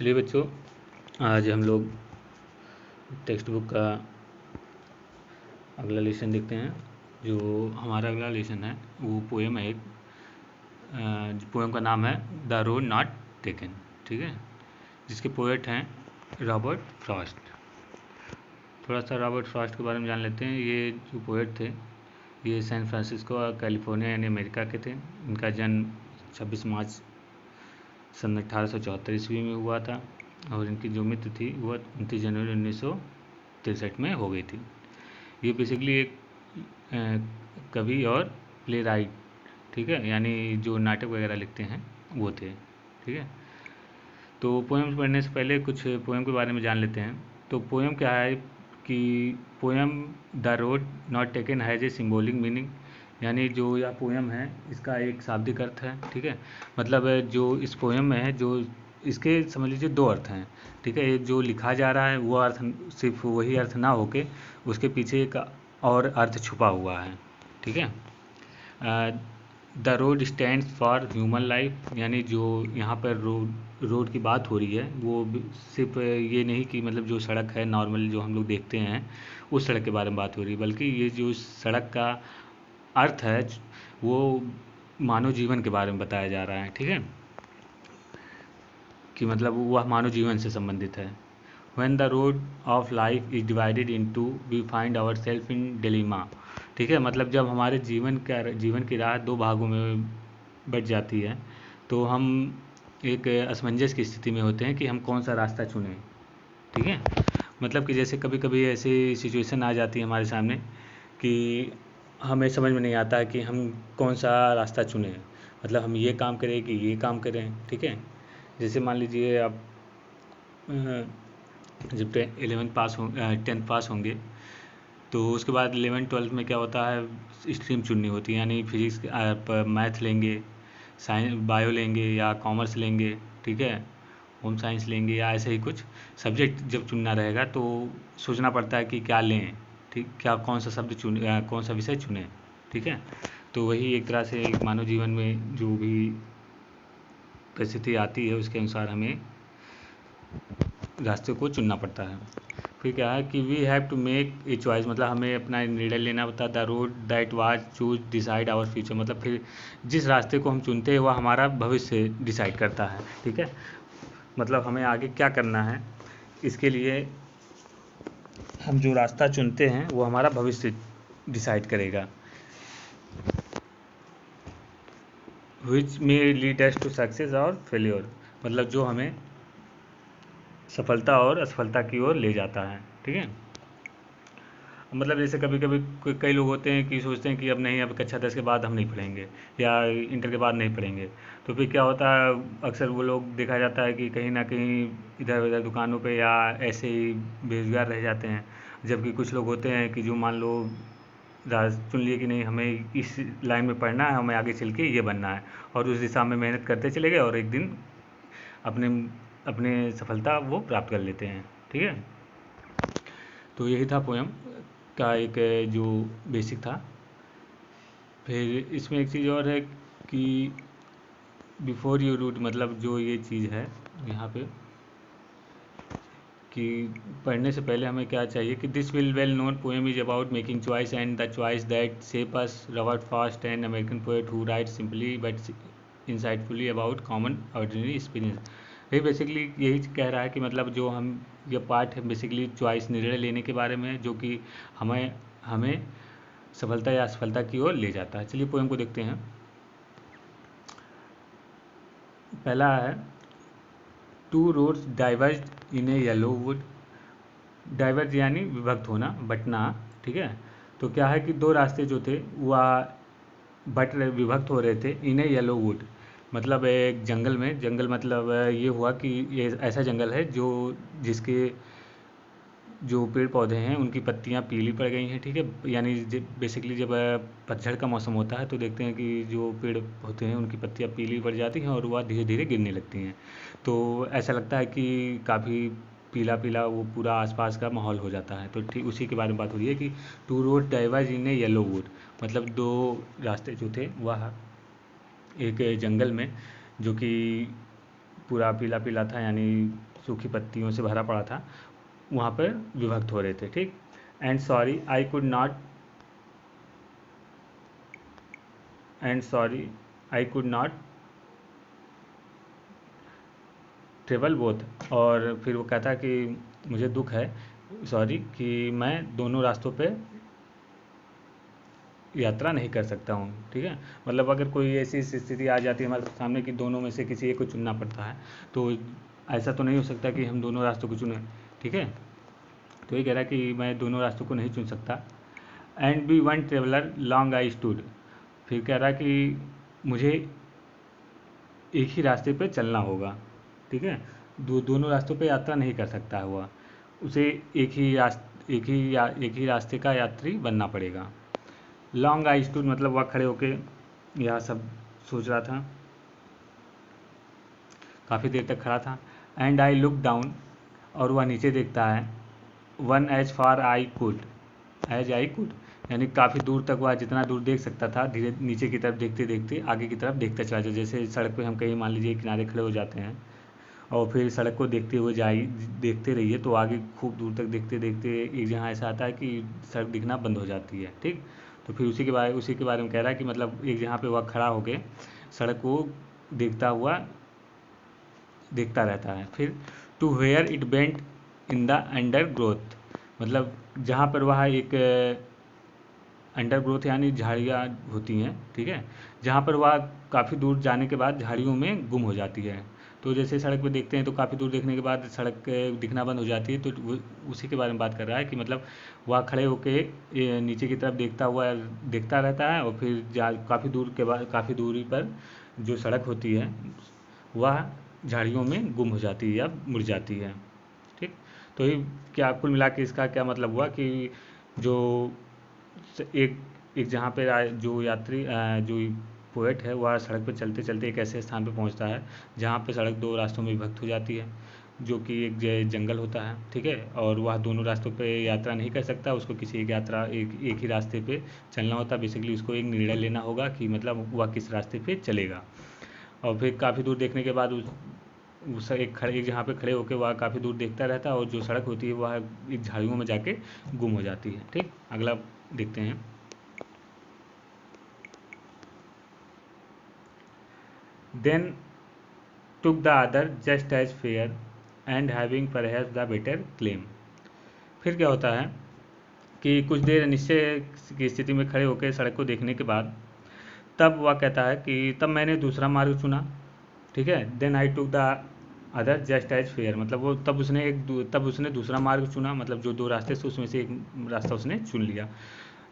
चलिए बच्चों, आज हम लोग टेक्स्ट बुक का अगला लेसन देखते हैं। जो हमारा अगला लेसन है वो पोएम है। एक पोएम का नाम है द रोड नॉट टेकन, ठीक है, जिसके पोएट हैं रॉबर्ट फ्रॉस्ट। थोड़ा सा रॉबर्ट फ्रॉस्ट के बारे में जान लेते हैं। ये जो पोएट थे ये सैन फ्रांसिस्को कैलिफोर्निया यानी अमेरिका के थे। इनका जन्म 26 मार्च सन 1874 ईस्वी में हुआ था और इनकी जो मृत्यु थी वह 29 जनवरी 1963 में हो गई थी। ये बेसिकली एक कवि और प्ले राइट, ठीक है, यानी जो नाटक वगैरह लिखते हैं वो थे, ठीक है। तो पोएम्स पढ़ने से पहले कुछ पोएम के बारे में जान लेते हैं। तो पोएम क्या है कि poem the road not taken has a symbolic meaning, यानी जो यह पोएम है इसका एक शाब्दिक अर्थ है, ठीक है। मतलब जो इस पोएम में है, जो इसके समझ लीजिए दो अर्थ हैं, ठीक है। एक जो लिखा जा रहा है वो अर्थ सिर्फ वही अर्थ ना होके उसके पीछे एक और अर्थ छुपा हुआ है, ठीक है। The road stands for human life, यानी जो यहाँ पर रोड की बात हो रही है वो सिर्फ ये नहीं कि मतलब जो सड़क है नॉर्मल जो हम लोग देखते हैं उस सड़क के बारे में बात हो रही है, बल्कि ये जो सड़क का अर्थ है वो मानव जीवन के बारे में बताया जा रहा है, ठीक है, कि मतलब वह मानव जीवन से संबंधित है। When the road of life is divided into, we find ourselves in dilemma, ठीक है। मतलब जब हमारे जीवन की राह दो भागों में बट जाती है तो हम एक असमंजस की स्थिति में होते हैं कि हम कौन सा रास्ता चुनें, ठीक है। मतलब कि जैसे कभी कभी ऐसी सिचुएशन आ जाती है हमारे सामने कि हमें समझ में नहीं आता है कि हम कौन सा रास्ता चुनें, मतलब हम ये काम करें कि ये काम करें, ठीक है। जैसे मान लीजिए आप जब 10th पास होंगे तो उसके बाद 11th-12th में क्या होता है, स्ट्रीम चुननी होती है, यानी फिजिक्स आप मैथ लेंगे, साइंस बायो लेंगे या कॉमर्स लेंगे, ठीक है, होम साइंस लेंगे या ऐसे ही कुछ सब्जेक्ट जब चुनना रहेगा तो सोचना पड़ता है कि क्या लें, ठीक, क्या कौन सा शब्द कौन सा विषय चुनें, ठीक है। तो वही एक तरह से एक मानव जीवन में जो भी परिस्थिति आती है उसके अनुसार हमें रास्ते को चुनना पड़ता है। फिर क्या है कि we have to make a choice, मतलब हमें अपना निर्णय लेना होता है। The road that was choose decide our future, मतलब फिर जिस रास्ते को हम चुनते हैं वह हमारा भविष्य डिसाइड करता है, ठीक है। मतलब हमें आगे क्या करना है इसके लिए हम जो रास्ता चुनते हैं वो हमारा भविष्य डिसाइड करेगा। Which may lead us to success और फेल्योर, मतलब जो हमें सफलता और असफलता की ओर ले जाता है, ठीक है। मतलब जैसे कभी कभी कई लोग होते हैं कि सोचते हैं कि अब नहीं, अब कक्षा 10 के बाद हम नहीं पढ़ेंगे या इंटर के बाद नहीं पढ़ेंगे, तो फिर क्या होता है, अक्सर वो लोग देखा जाता है कि कहीं ना कहीं इधर उधर दुकानों पे या ऐसे ही बेरोजगार रह जाते हैं। जबकि कुछ लोग होते हैं कि जो मान लो चुन लिए कि नहीं हमें इस लाइन में पढ़ना है, हमें आगे चल के ये बनना है, और उस दिशा में मेहनत करते चले गए और एक दिन अपने अपने सफलता वो प्राप्त कर लेते हैं, ठीक है। तो यही था पोएम का एक जो बेसिक था। फिर इसमें एक चीज़ और है कि बिफोर यू रूट, मतलब जो ये चीज़ है यहाँ पे कि पढ़ने से पहले हमें क्या चाहिए कि this will well known poem is about making choice and the choice that shape us. Robert Frost an American poet who write simply but insightfully about common ordinary experience. ये बेसिकली यही कह रहा है कि मतलब जो हम ये पार्ट है बेसिकली चॉइस, निर्णय लेने के बारे में, जो कि हमें हमें सफलता या असफलता की ओर ले जाता है। चलिए पोएम को देखते हैं। पहला है two roads diverge in a yellow would, diverge यानी विभक्त होना, बटना, ठीक है। तो क्या है कि दो रास्ते जो थे वह विभक्त हो रहे थे इन ए येलो वुड, मतलब एक जंगल में, जंगल मतलब ये हुआ कि ये ऐसा जंगल है जो जिसके जो पेड़ पौधे हैं उनकी पत्तियां पीली पड़ गई हैं, ठीक है। यानी बेसिकली जब पतझड़ का मौसम होता है तो देखते हैं कि जो पेड़ होते हैं उनकी पत्तियां पीली पड़ जाती हैं और वह धीरे धीरे गिरने लगती हैं। तो ऐसा लगता है कि काफ़ी पीला पीला वो पूरा आसपास का माहौल हो जाता है। तो ठीक उसी के बारे में बात हो रही है कि two road diverge in a yellow wood, मतलब दो रास्ते जो थे वह एक जंगल में जो कि पूरा पीला पीला था, यानी सूखी पत्तियों से भरा पड़ा था, वहाँ पर विभक्त हो रहे थे। ठीक। And sorry I could not travel both. और फिर वो कहता कि मुझे दुख है, सॉरी, कि मैं दोनों रास्तों पे यात्रा नहीं कर सकता हूँ। ठीक है। मतलब अगर कोई ऐसी स्थिति आ जाती है हमारे सामने कि दोनों में से किसी एक को चुनना पड़ता है, तो ऐसा तो नहीं हो सकता कि हम दोनों रास्तों को चुनें। ठीक है। तो ये कह रहा है कि मैं दोनों रास्तों को नहीं चुन सकता। And be one traveller long I stood. फिर कह रहा है कि मुझे एक ही रास्ते पे चलना होगा। ठीक है। दोनों रास्तों पे यात्रा नहीं कर सकता है वह, उसे एक ही रास्ते का यात्री बनना पड़ेगा। लॉन्ग आई स्टूड मतलब वह खड़े होके यह सब सोच रहा था, काफ़ी देर तक खड़ा था। एंड आई लुक डाउन, और वह नीचे देखता है। One as far I could, यानी काफ़ी दूर तक वह जितना दूर देख सकता था, धीरे नीचे की तरफ देखते देखते आगे की तरफ देखता चला जाए। जैसे सड़क पे हम कहीं मान लीजिए किनारे खड़े हो जाते हैं और फिर सड़क को देखते हुए देखते रहिए, तो आगे खूब दूर तक देखते देखते एक जहाँ ऐसा आता है कि सड़क दिखना बंद हो जाती है। ठीक। तो फिर उसी के बारे में कह रहा है कि मतलब एक जहाँ पे वह खड़ा होके सड़क को देखता हुआ देखता रहता है। फिर to where it bent in the undergrowth, मतलब जहाँ पर वह एक अंडर ग्रोथ यानी झाड़ियाँ होती हैं। ठीक है। जहाँ पर वह काफ़ी दूर जाने के बाद झाड़ियों में गुम हो जाती है। तो जैसे सड़क पे देखते हैं तो काफ़ी दूर देखने के बाद सड़क दिखना बंद हो जाती है, तो उसी के बारे में बात कर रहा है कि मतलब वह खड़े होके नीचे की तरफ देखता रहता है, और फिर काफ़ी दूरी पर जो सड़क होती है वह झाड़ियों में गुम हो जाती है या मुड़ जाती है। ठीक। तो ये क्या कुल मिला के इसका क्या मतलब हुआ कि जो एक एक जहाँ पे जो यात्री जो पोएट है वह सड़क पर चलते चलते एक ऐसे स्थान पर पहुँचता है जहाँ पे सड़क दो रास्तों में विभक्त हो जाती है, जो कि एक जंगल होता है। ठीक है। और वह दोनों रास्तों पे यात्रा नहीं कर सकता, उसको किसी एक ही रास्ते पे चलना होता है। बेसिकली उसको एक निर्णय लेना होगा कि मतलब वह किस रास्ते पे चलेगा। और फिर काफ़ी दूर देखने के बाद एक जहाँ पे खड़े होकर वह काफ़ी दूर देखता रहता है, और जो सड़क होती है वह एक झाड़ियों में जाके गुम हो जाती है। ठीक। अगला देखते हैं। Then took the other just as fair and having perhaps the better claim. फिर क्या होता है कि कुछ देर निश्चय की स्थिति में खड़े होकर सड़क को देखने के बाद तब वह कहता है कि तब मैंने दूसरा मार्ग चुना। ठीक है। Then I took the other just as fair, मतलब वो तब उसने दूसरा मार्ग चुना, मतलब जो दो रास्ते थे उसमें से एक रास्ता उसने चुन लिया।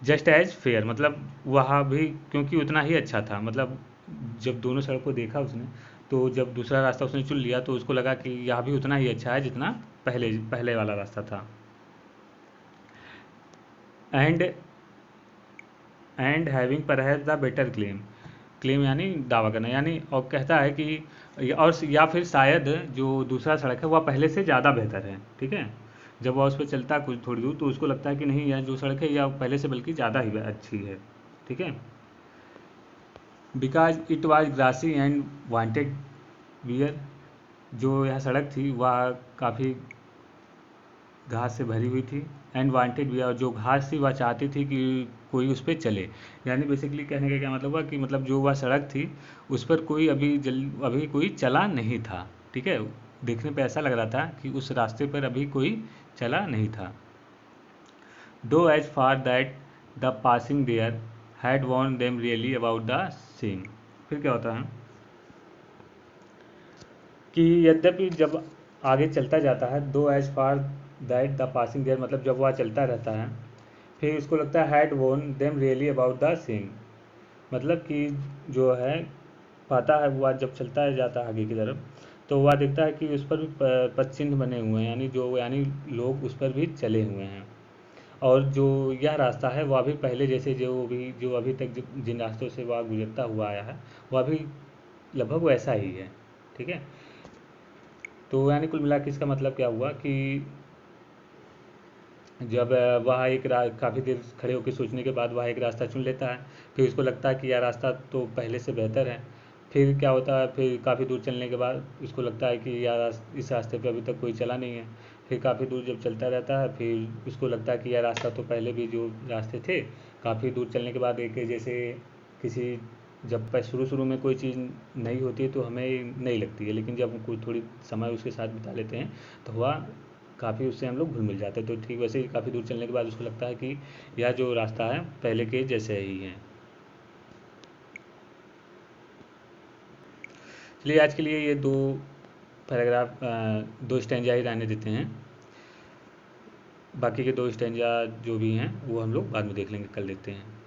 जस्ट एज फेयर मतलब वह भी क्योंकि उतना ही अच्छा था, मतलब जब दोनों सड़क को देखा उसने, तो जब दूसरा रास्ता उसने चुन लिया तो उसको लगा कि यह भी उतना ही अच्छा है जितना पहले वाला रास्ता था। And having perhaps the better claim यानी दावा करना, यानी और कहता है कि और या फिर शायद जो दूसरा सड़क है वह पहले से ज़्यादा बेहतर है। ठीक है। जब वह उस पर चलता है कुछ थोड़ी दूर तो उसको लगता है कि नहीं, यह जो सड़क है यह पहले से बल्कि ज़्यादा ही अच्छी है। ठीक है। Because it was grassy and wanted wear, जो यह सड़क थी वह काफ़ी घास से भरी हुई थी। एंड वांटेड भी, और जो घास थी वह चाहती थी कि कोई उस पर चले। यानी बेसिकली कहने का क्या मतलब हुआ कि मतलब जो वह सड़क थी उस पर कोई अभी कोई चला नहीं था। ठीक है। देखने पे ऐसा लग रहा था कि उस रास्ते पर अभी कोई चला नहीं था। Though as far that the passing there had warned them really about the same. फिर क्या होता है कि यद्यपि जब आगे चलता जाता है, though as far that the passing there मतलब जब वह चलता रहता है, फिर उसको लगता है हैड वोन them really about the same, मतलब कि जो है पाता है वह जब चलता है जाता है आगे की तरफ, तो वह देखता है कि उस पर भी पदचिन्ह बने हुए हैं, यानी लोग उस पर भी चले हुए हैं। और जो यह रास्ता है वह भी पहले जैसे जो अभी तक जिन रास्तों से वह गुजरता हुआ आया है वह भी लगभग वैसा ही है। ठीक है। तो यानी कुल मिला के इसका मतलब क्या हुआ कि जब वह काफ़ी देर खड़े होकर सोचने के बाद वह एक रास्ता चुन लेता है, फिर उसको लगता है कि यह रास्ता तो पहले से बेहतर है, फिर क्या होता है, फिर काफ़ी दूर चलने के बाद उसको लगता है कि यार इस रास्ते पे अभी तक कोई चला नहीं है। फिर काफ़ी दूर जब चलता रहता है, फिर उसको लगता है कि यार रास्ता तो पहले भी जो रास्ते थे, काफ़ी दूर चलने के बाद एक जैसे किसी जब शुरू शुरू में कोई चीज़ नई होती है तो हमें नहीं लगती है, लेकिन जब हम कोई थोड़ी समय उसके साथ बिता लेते हैं तो वह काफ़ी उससे हम लोग घुल मिल जाते हैं। तो ठीक वैसे ही काफ़ी दूर चलने के बाद उसको लगता है कि यह जो रास्ता है पहले के जैसे ही है। चलिए आज के लिए ये दो पैराग्राफ, दो स्टेंजा ही रहने देते हैं। बाकी के दो स्टेंजा जो भी हैं वो हम लोग बाद में देख लेंगे, कल देखते हैं।